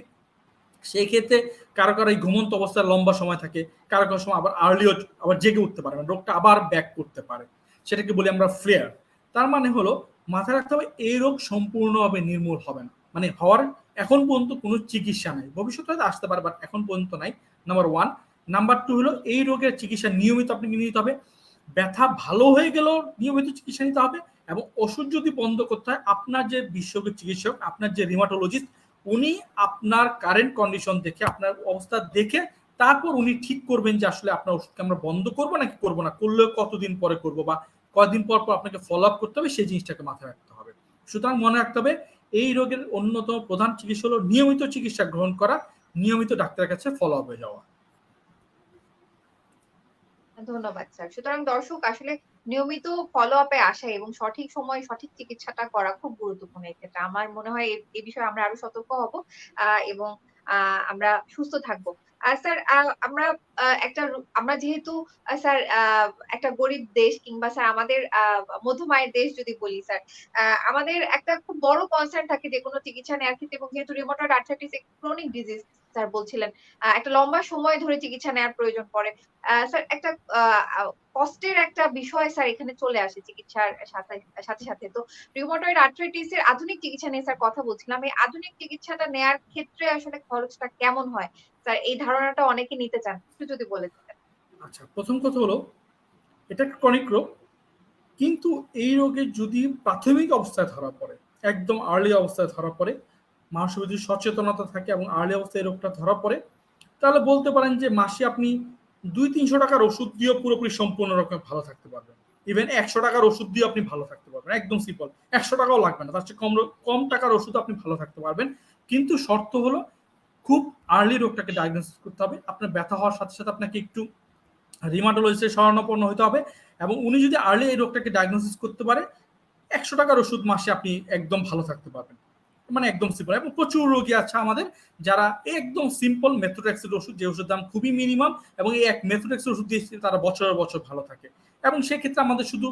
B: সেই ক্ষেত্রে কারো কারো এই ঘুমন্ত অবস্থায় লম্বা সময় থাকে, কারো কারো সময় আবার আর্লিও আবার জেগে উঠতে পারে, মানে রোগটা আবার ব্যাক করতে পারে, সেটাকে বলি আমরা ফ্লেয়ার। তার মানে হলো মাথায় রাখতে হবে এই রোগ সম্পূর্ণভাবে নির্মূল হবে না, মানে হওয়ার এখন পর্যন্ত কোনো চিকিৎসা নাই, ভবিষ্যতে হয়তো আসতে পারে বাট এখন পর্যন্ত নাই, নাম্বার ওয়ান। নাম্বার টু হলো এই রোগের চিকিৎসা নিয়মিত আপনাকে নিতে হবে। ব্যথা ভালো হয়ে গেলেও নিয়মিত চিকিৎসা নিতে হবে, এবং ওষুধ যদি বন্ধ করতে হয় আপনার যে বিশেষজ্ঞ চিকিৎসক, আপনার যে রিমাটোলজিস্ট, উনি আপনার কারেন্ট কন্ডিশন দেখে, আপনার অবস্থা দেখে তারপর উনি ঠিক করবেন যে আসলে আপনার ওষুধকে আমরা বন্ধ করবো নাকি করবো না, করলেও কতদিন পরে করবো বা কয়দিন পর পর আপনাকে ফলো আপ করতে হবে, সেই জিনিসটাকে মাথায় রাখতে হবে। সুতরাং মনে রাখতে হবে এই রোগের অন্যতম প্রধান চিকিৎসা হলো নিয়মিত চিকিৎসা গ্রহণ করা, নিয়মিত ডাক্তারের কাছে ফলো আপে যাওয়া।
A: ধন্যবাদ স্যার। সুতরাং দর্শক আসলে নিয়মিত ফলো আপে আসা এবং সঠিক সময়ে সঠিক চিকিৎসাটা করা খুব গুরুত্বপূর্ণ এক্ষেত্রে। আমার মনে হয় এ বিষয়ে আমরা আরো সতর্ক হব এবং আ আমরা সুস্থ থাকবো। স্যার আমরা আমরা যেহেতু স্যার একটা গরিব দেশ কিংবা স্যার আমাদের মধ্যম আয়ের দেশ যদি বলি স্যার, আ আমাদের একটা খুব বড় কনসার্ন থাকে যেকোনো চিকিৎসা নেওয়ার ক্ষেত্রে, এবং যেহেতু রিউমাটয়েড আর্থ্রাইটিস একটি ক্রনিক ডিজিজ স্যার বলছিলেন, একটা লম্বা সময় ধরে চিকিৎসা নেওয়ার প্রয়োজন পড়ে। স্যার একটা আ আ কষ্টের একটা বিষয় স্যার এখানে চলে আসে চিকিৎসার সাথে। তো রিউমাটয়েড আর্থ্রাইটিস এর আধুনিক চিকিৎসা নিয়ে স্যার কথা বলছিলাম। এই আধুনিক চিকিৎসাটা নেয়ার ক্ষেত্রে আসলে খরচটা কেমন হয়? স্যার এই ধারণাটা অনেকে নিতে চান। একটু যদি বলে দিতেন।
B: আচ্ছা, প্রথম কথা হলো এটা একটা ক্রনিক রোগ, কিন্তু এই রোগের যদি প্রাথমিক অবস্থায় ধরা পড়ে, একদম আর্লি অবস্থায় ধরা পড়ে, মানুষের যদি সচেতনতা থাকে এবং আর্লি অবস্থায় এই রোগটা ধরা পড়ে, তাহলে বলতে পারেন যে মাসে আপনি 200-300 টাকার ওষুধ দিয়েও পুরোপুরি সম্পূর্ণ রকম ভালো থাকতে পারবেন। ইভেন 100 টাকার ওষুধ দিয়ে আপনি ভালো থাকতে পারবেন, একদম সিম্পল। 100 টাকাও লাগবে না, তার চেয়ে কম টাকার ওষুধ আপনি ভালো থাকতে পারবেন। কিন্তু শর্ত হলো খুব আর্লি রোগটাকে ডায়াগনোসিস করতে হবে। আপনার ব্যথা হওয়ার সাথে সাথে আপনাকে একটু রিমাটোলজিস্টের শরণাপন্ন হতে হবে, এবং উনি যদি আর্লি এই রোগটাকে ডায়াগনোসিস করতে পারে 100 টাকার ওষুধ মাসে আপনি একদম ভালো থাকতে পারবেন, মানে একদম সিম্পল। এবং প্রচুর রোগী আছে আমাদের যারা একদম সিম্পল মেথোট্রেক্সের ওষুধ, যে ওষুধের দাম খুবই মিনিমাম, এবং এই এক মেথোট্রেক্সের ওষুধ দিয়ে তারা বছরের বছর ভালো থাকে। এবং সেক্ষেত্রে আমাদের শুধু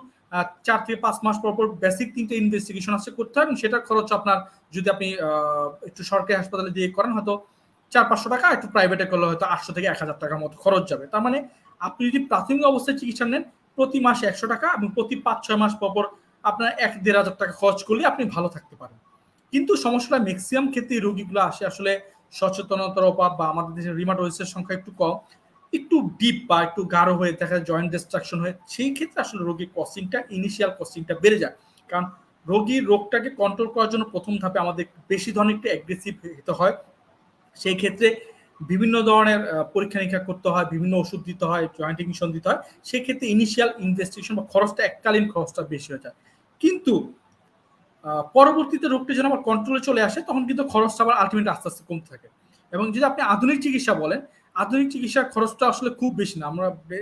B: 4 থেকে 5 মাস পর পর বেসিক 3টে ইনভেস্টিগেশন আছে করতে হয়, এবং সেটার খরচ আপনার যদি আপনি একটু সরকারি হাসপাতালে দিয়ে করেন হয়তো 400-500 টাকা, একটু প্রাইভেটে করলে হয়তো 800 থেকে 1000 টাকার মতো খরচ যাবে। তার মানে আপনি যদি প্রাথমিক অবস্থায় চিকিৎসা নেন প্রতি মাসে 100 টাকা, এবং প্রতি 5-6 মাস পর পর আপনার 1-1.5 টাকা খরচ করলে আপনি ভালো থাকতে পারেন। কিন্তু সমস্যাটা ম্যাক্সিমাম ক্ষেত্রে রোগীগুলো আসে আসলে সচেতনতার অভাব, বা আমাদের দেশের রিমাটোলজিস্টের সংখ্যা একটু কম, একটু ডিপ বা একটু গাঢ় হয়ে দেখা যায় জয়েন্ট ডিস্ট্রাকশন হয়ে, সেই ক্ষেত্রে আসলে রোগীর কস্টিংটা, ইনিশিয়াল কস্টিংটা বেড়ে যায়। কারণ রোগীর রোগটাকে কন্ট্রোল করার জন্য প্রথম ধাপে আমাদের বেশি ধরনের একটু অ্যাগ্রেসিভ হতে হয়। সেই ক্ষেত্রে বিভিন্ন ধরনের পরীক্ষা নিরীক্ষা করতে হয়, বিভিন্ন ওষুধ দিতে হয়, জয়েন্ট ইনজেকশন দিতে হয়। সেক্ষেত্রে ইনিশিয়াল ইনভেস্টিগেশন বা খরচটা এককালীন খরচটা বেশি হয়ে যায়। কিন্তু পরবর্তীতে রোগটা যেন আবার কন্ট্রোলে চলে আসে তখন কিন্তু খরচটা আবার আলটিমেট আস্তে আস্তে কমতে থাকে। এবং যদি আপনি আধুনিক চিকিৎসা বলেন, আধুনিক চিকিৎসার খরচটা আসলে খুব বেশি না।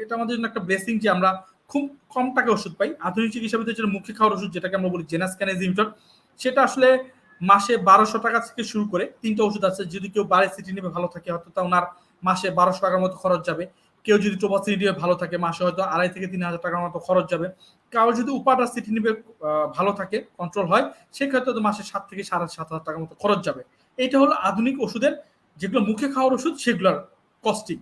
B: এটা আমাদের জন্য একটা ব্লেসিং যে আমরা খুব কম টাকা ওষুধ পাই। আধুনিক চিকিৎসার ভিতরে যেটা মুখে খাওয়ার ওষুধ, যেটাকে আমরা বলি জেনাসক্যান ইনহিবিটর, সেটা আসলে মাসে 1200 টাকা থেকে শুরু করে 3টা ওষুধ আছে। যদি কেউ বারেসিটিনিবে ভালো থাকে হয়তো তা ওনার মাসে 1200 টাকার মতো খরচ যাবে। কেউ যদি টোবাসিনিডিবে ভালো থাকে মাসে হয়তো 2.5 থেকে 3000 টাকার মতো খরচ যাবে। কারো যদি উপাটাসিটিনিবে ভালো থাকে, কন্ট্রোল হয়, সেক্ষেত্রে তো মাসে 7 থেকে 7,500 টাকার মতো খরচ যাবে। এইটা হলো আধুনিক ওষুধের, যেগুলো মুখে খাওয়ার ওষুধ সেগুলোর কস্টিং।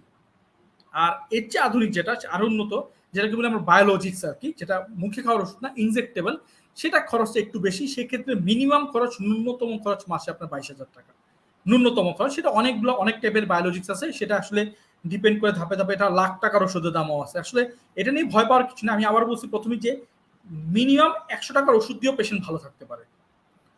B: আর এর চেয়ে আধুনিক যেটা আরো উন্নত, যেটাকে বলি আমরা বায়োলজিক্স আর কি, যেটা মুখে খাওয়ার ওষুধ না, ইনজেক্টেবল, সেটা খরচটা একটু বেশি। সেক্ষেত্রে মিনিমাম খরচ, ন্যূনতম খরচ মাসে আপনার 22,000 টাকা ন্যূনতম খরচ। সেটা অনেক টাইপের বায়োলজিক্স আছে, সেটা আসলে ডিপেন্ড করে ধাপে ধাপে। এটা লাখ টাকার ওষুধের দামও আছে। আসলে এটা নিয়ে ভয় পাওয়ার কিছু না। আমি আবার বলছি প্রথমে যে মিনিমাম 100 টাকার ওষুধ দিয়েও পেশেন্ট ভালো থাকতে পারে।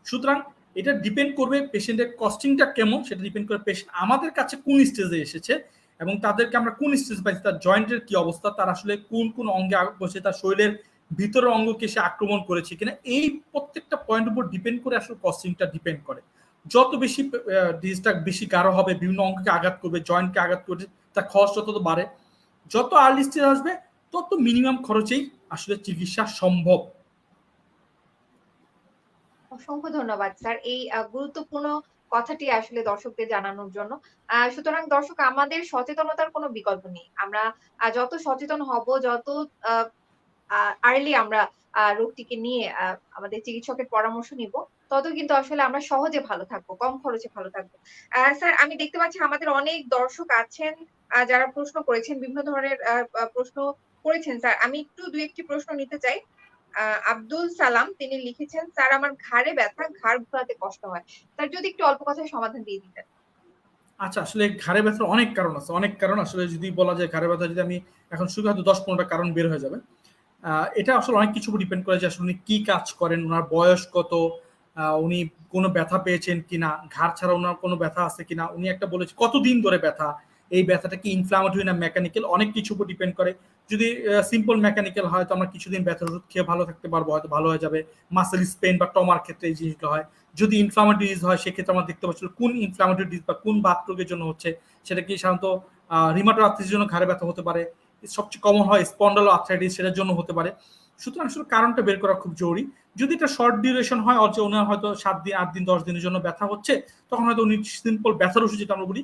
B: সুতরাং এটা ডিপেন্ড করবে পেশেন্টের কস্টিংটা কেমন, সেটা ডিপেন্ড করে পেশেন্ট আমাদের কাছে কোন স্টেজে এসেছে এবং তাদেরকে আমরা কোন স্টেজ পাইছি, তার জয়েন্টের কি অবস্থা, তার আসলে কোন কোন অঙ্গে আঘাত বসে, তার শরীরের ভিতরের অঙ্গকে সে আক্রমণ করেছে কিনা, এই প্রত্যেকটা পয়েন্ট উপর ডিপেন্ড করে আসলে কস্টিংটা ডিপেন্ড করে। যত বেশি ডিজিজটা বেশি গাঢ় হবে, বিভিন্ন অঙ্গকে আঘাত করবে, জয়েন্টকে আঘাত করবে, তার খরচ তত বাড়ে। যত আর্লি স্টেজ আসবে তত মিনিমাম খরচেই আসলে চিকিৎসা সম্ভব।
A: অসংখ্য ধন্যবাদ স্যার এই গুরুত্বপূর্ণ কথাটি আসলে দর্শকদের জানানোর জন্য। সুতরাং দর্শক, আমাদের সচেতনতার কোনো বিকল্প নেই। আমরা যত সচেতন হব, যত আ আ আর্লি আমরা রোগটিকে নিয়ে আমাদের চিকিৎসকের পরামর্শ নিব, তত কিন্তু আসলে আমরা সহজে ভালো থাকবো, কম খরচে ভালো থাকবো। স্যার, আমি দেখতে পাচ্ছি আমাদের অনেক দর্শক আছেন যারা প্রশ্ন করেছেন, বিভিন্ন ধরনের প্রশ্ন করেছেন স্যার। আমি একটু ২-১ টি প্রশ্ন নিতে চাই। আব্দুল সালাম তিনি লিখেছেন, "স্যার, আমার ঘাড়ে ব্যথা, ঘাড় ঘোরাতে কষ্ট হয়।" স্যার, যদি একটু অল্প কথায় সমাধান দিয়ে দিতেন।
B: আচ্ছা, আসলে ঘাড়ে ব্যথার অনেক কারণ আছে, অনেক কারণ। আসলে যদি বলা যায় ঘাড়ে ব্যথা, যদি আমি এখন শুধু হয়তো ১০-১৫টা কারণ বের হয়ে যাবে। এটা আসলে অনেক কিছু উপর ডিপেন্ড করে যে আসলে উনি কি কাজ করেন, ওনার বয়স কত, উনি কোনো ব্যথা পেয়েছেন কিনা, ঘাড় ছাড়া ওনার কোনো ব্যথা আছে কিনা, উনি একটা বলেছে কতদিন ধরে ব্যথা, এই ব্যথাটা কি ইনফ্লামেটরি না মেকানিক্যাল, অনেক কিছু উপর ডিপেন্ড করে। যদি সিম্পল মেকানিক্যাল হয় তো আমরা কিছুদিন ব্যথার ওষুধ খেয়ে ভালো থাকতে পারবো, হয়তো ভালো হয়ে যাবে। মাসেল স্পেন বা টমার ক্ষেত্রে এই জিনিসগুলো হয়। যদি ইনফ্লামেটরি ডিজিজ হয় সেক্ষেত্রে আমরা দেখতে পাচ্ছি কোন ইনফ্লামেটরি ডিজিজ বা কোন বাত রোগের জন্য হচ্ছে। সেটা কি সাধারণত রিমাটো আর্থ্রাইটিসের জন্য ঘাড়ে ব্যথা হতে পারে, সবচেয়ে কমন হয় স্পন্ডালো আর্থ্রাইটিস, সেটার জন্য হতে পারে। সুতরাং আসলে কারণটা বের করা খুব জরুরি। যদি এটা শর্ট ডিউরেশন হয়, অথচ ওনার হয়তো 7 দিন, 8 দিন, 10 দিনের জন্য ব্যথা হচ্ছে, তখন হয়তো উনি সিম্পল ব্যথার ওষুধ, যেটা আমরা বলি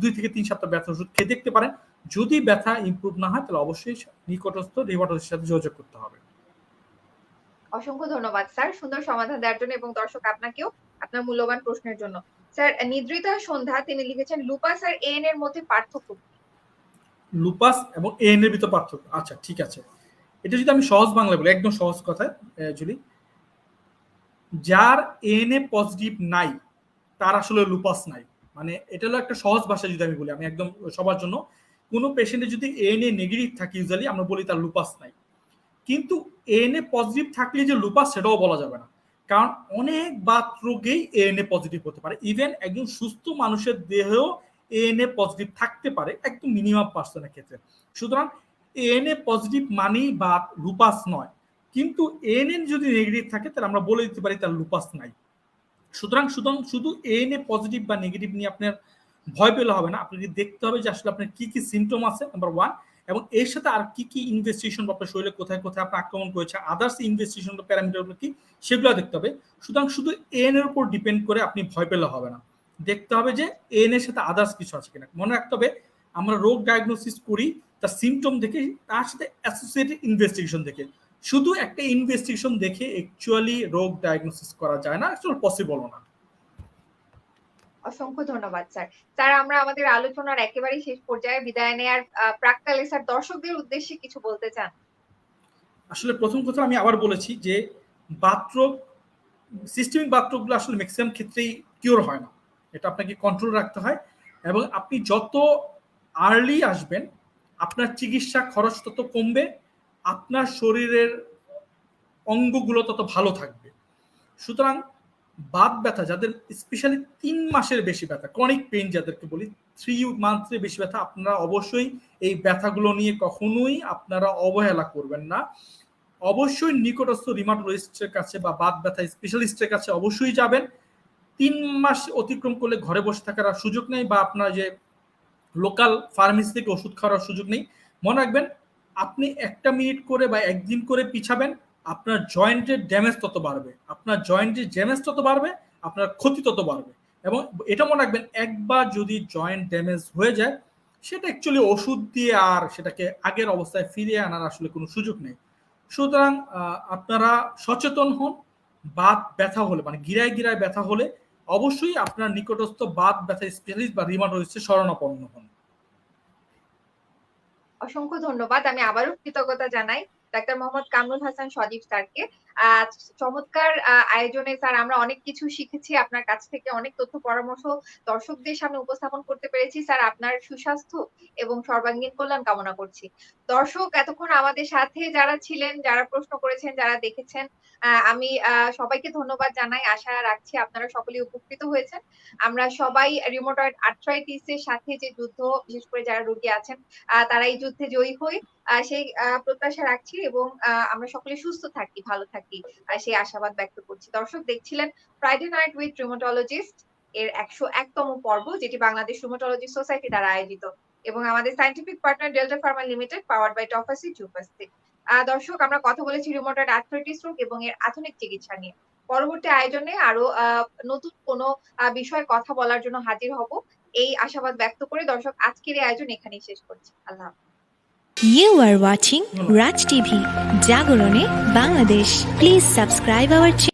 B: 2 থেকে 3 সপ্তাহ ব্যথার ওষুধ খেয়ে দেখতে পারেন। যদি ব্যথা ইমপ্রুভ না হয় তাহলে অবশ্যই নিকটস্থ রিউমাটয়েডের সাথে যোগাযোগ করতে হবে।
A: অসংখ্য ধন্যবাদ স্যার সুন্দর সমাধান দেওয়ার জন্য, এবং দর্শক আপনাকেও আপনার মূল্যবান প্রশ্নের জন্য। স্যার, নিদ্রিতা সন্ধ্যা তিনি লিখেছেন, "লুপাস আর এএন এর মধ্যে পার্থক্য কি?"
B: লুপাস এবং এএন এর ভিতর পার্থক্য, আচ্ছা ঠিক আছে। এটা যদি আমি সহজ বাংলায় বলি, একদম সহজ কথায়, জুলি, যার এএনএ পজিটিভ নাই তার আসলে লুপাস নাই। মানে এটা হলো একটা সহজ ভাষা যদি আমি বলি, আমি একদম সবার জন্য, কোনো পেশেন্টে যদি এএনএ নেগেটিভ থাকে ইউজুয়ালি আমরা বলি তার লুপাস নাই। কিন্তু এএনএ পজিটিভ থাকলে যে লুপাস সেটাও বলা যাবে না, কারণ অনেক বাত রোগেই এএনএ পজিটিভ হতে পারে। ইভেন একজন সুস্থ মানুষের দেহেও এএনএ পজিটিভ থাকতে পারে, একদম মিনিমাম পার্সেন্টের ক্ষেত্রে। সুতরাং এএনএ পজিটিভ মানেই বা লুপাস নয়, কিন্তু এএনএ যদি নেগেটিভ থাকে তাহলে আমরা বলে দিতে পারি তার লুপাস নাই। সুতরাং শুধু এএনএ পজিটিভ বা নেগেটিভ নিয়ে আপনার ভয় পেলে হবে না, আপনাকে দেখতে হবে যে আসলে আপনার কি কি সিমটম আছে, নাম্বার ওয়ান, এবং এর সাথে আর কি কি ইনভেস্টিগেশন আপনার শরীরে কোথায় কোথায় আপনার আক্রমণ করেছে, আদার্স ইনভেস্টিগেশন প্যারামিটার কি, সেগুলো দেখতে হবে। সুতরাং শুধু এএন এর উপর ডিপেন্ড করে আপনি ভয় পেলে হবে না, দেখতে হবে যে এএন এর সাথে আদার্স কিছু আছে কিনা। মনে রাখতে হবে আমরা রোগ ডায়াগনোসিস করি তার সিমটম দেখে, তার সাথে অ্যাসোসিয়েটেড ইনভেস্টিগেশন দেখে। শুধু একটা ইনভেস্টিগেশন দেখে অ্যাকচুয়ালি রোগ ডায়াগনোসিস করা যায় না, অ্যাকচুয়ালি পসিবল না।
A: অসংখ্য ধন্যবাদ স্যার। স্যার, আমরা আমাদের আলোচনার একেবারেই শেষ পর্যায়ে বিদায় নেয়ার প্রাক্কালে স্যার দর্শকদের উদ্দেশ্যে কিছু বলতে চান?
B: আসলে প্রথম কথা আমি আবার বলেছি যে বাতরোগ, সিস্টেমিক বাতরোগগুলো আসলে ম্যাক্সিমাম ক্ষেত্রেই কিওর হয় না, এটা আপনাকে কন্ট্রোল রাখতে হয়। এবং আপনি যত আর্লি আসবেন আপনার চিকিৎসা খরচ তত কমবে, আপনার শরীরের অঙ্গগুলো তত ভালো থাকবে। সুতরাং বাত ব্যথা যাদের স্পেশালি 3 মাসের বেশি ব্যথা, ক্রনিক পেইন যাদেরকে বলি, 3 মান্থের বেশি ব্যথা, আপনারা অবশ্যই এই ব্যথাগুলো নিয়ে কখনোই আপনারা অবহেলা করবেন না। অবশ্যই নিকটস্থ রিউমাটোলজিস্টের কাছে বা বাত ব্যথা স্পেশালিস্টের কাছে অবশ্যই যাবেন। 3 মাস অতিক্রম করলে ঘরে বসে থাকার আর সুযোগ নেই, বা আপনার যে লোকাল ফার্মেসি থেকে ওষুধ খাওয়ার সুযোগ নেই। মনে রাখবেন, আপনি 1টা মিনিট করে বা 1 দিন করে পিছাবেন, আপনার জয়েন্টের ড্যামেজ তত বাড়বে, আপনার জয়েন্টের ড্যামেজ তত বাড়বে, আপনার ক্ষতি তত বাড়বে। এবং এটা মনে রাখবেন, একবার যদি জয়েন্ট ড্যামেজ হয়ে যায় সেটা অ্যাকচুয়ালি ওষুধ দিয়ে আর সেটাকে আগের অবস্থায় ফিরিয়ে আনার আসলে কোনো সুযোগ নেই। সুতরাং আপনারা সচেতন হন। বাত ব্যথা হলে, মানে গিরায় গিরায় ব্যথা হলে অবশ্যই আপনার নিকটস্থ বাত ব্যথা স্পেশালিস্ট বা রিউমাটোলজিস্টের শরণাপন্ন হন।
A: অসংখ্য ধন্যবাদ। আমি আবারও কৃতজ্ঞতা জানাই ডাক্তার মোহাম্মদ কামরুল হাসান সজীব স্যারকে। চমৎকার আয়োজনে স্যার আমরা অনেক কিছু শিখেছি আপনার কাছ থেকে। অনেক তথ্য পরামর্শ দর্শকদের সামনে উপস্থাপন করতে পেরেছি। স্যার আপনার সুস্বাস্থ্য এবং সর্বাঙ্গীন কল্যাণ কামনা করছি। দর্শক এতক্ষণ আমাদের সাথে যারা ছিলেন, যারা প্রশ্ন করেছেন, যারা দেখেছেন, আমি সবাইকে ধন্যবাদ জানাই। আশা রাখছি আপনারা সকলেই উপকৃত হয়েছেন। আমরা সবাই রিউমাটয়েড আর্থ্রাইটিস এর সাথে যে যুদ্ধ, বিশেষ করে যারা রোগী আছেন, তারা এই যুদ্ধে জয়ী হই। সেই প্রত্যাশা রাখছি এবং আমরা সকলে সুস্থ থাকি, ভালো থাকি। সেই আশাবাদ ব্যক্ত করছি। দর্শক দেখছিলেন ফ্রাইডে নাইট উইথ রিউমাটোলজিস্ট এর ১০১তম পর্ব, যেটি বাংলাদেশ রিউমাটোলজি সোসাইটি দ্বারা আয়োজিত এবং আমাদের scientific partner Delta Pharma limited, powered by টফাসি জুপাস্টিক। দর্শক আমরা কথা বলেছি রিউমাটয়েড আর্থ্রাইটিস রোগ এবং এর আধুনিক চিকিৎসা নিয়ে। পরবর্তী আয়োজনে আরো নতুন কোনো বিষয়ে কথা বলার জন্য হাজির হব। এই আশাবাদ ব্যক্ত করে দর্শক আজকের এই আয়োজন এখানেই শেষ করছি। আল্লাহ হাফেজ।
C: You are watching Raj TV, Jagorone, Bangladesh. Please subscribe our channel.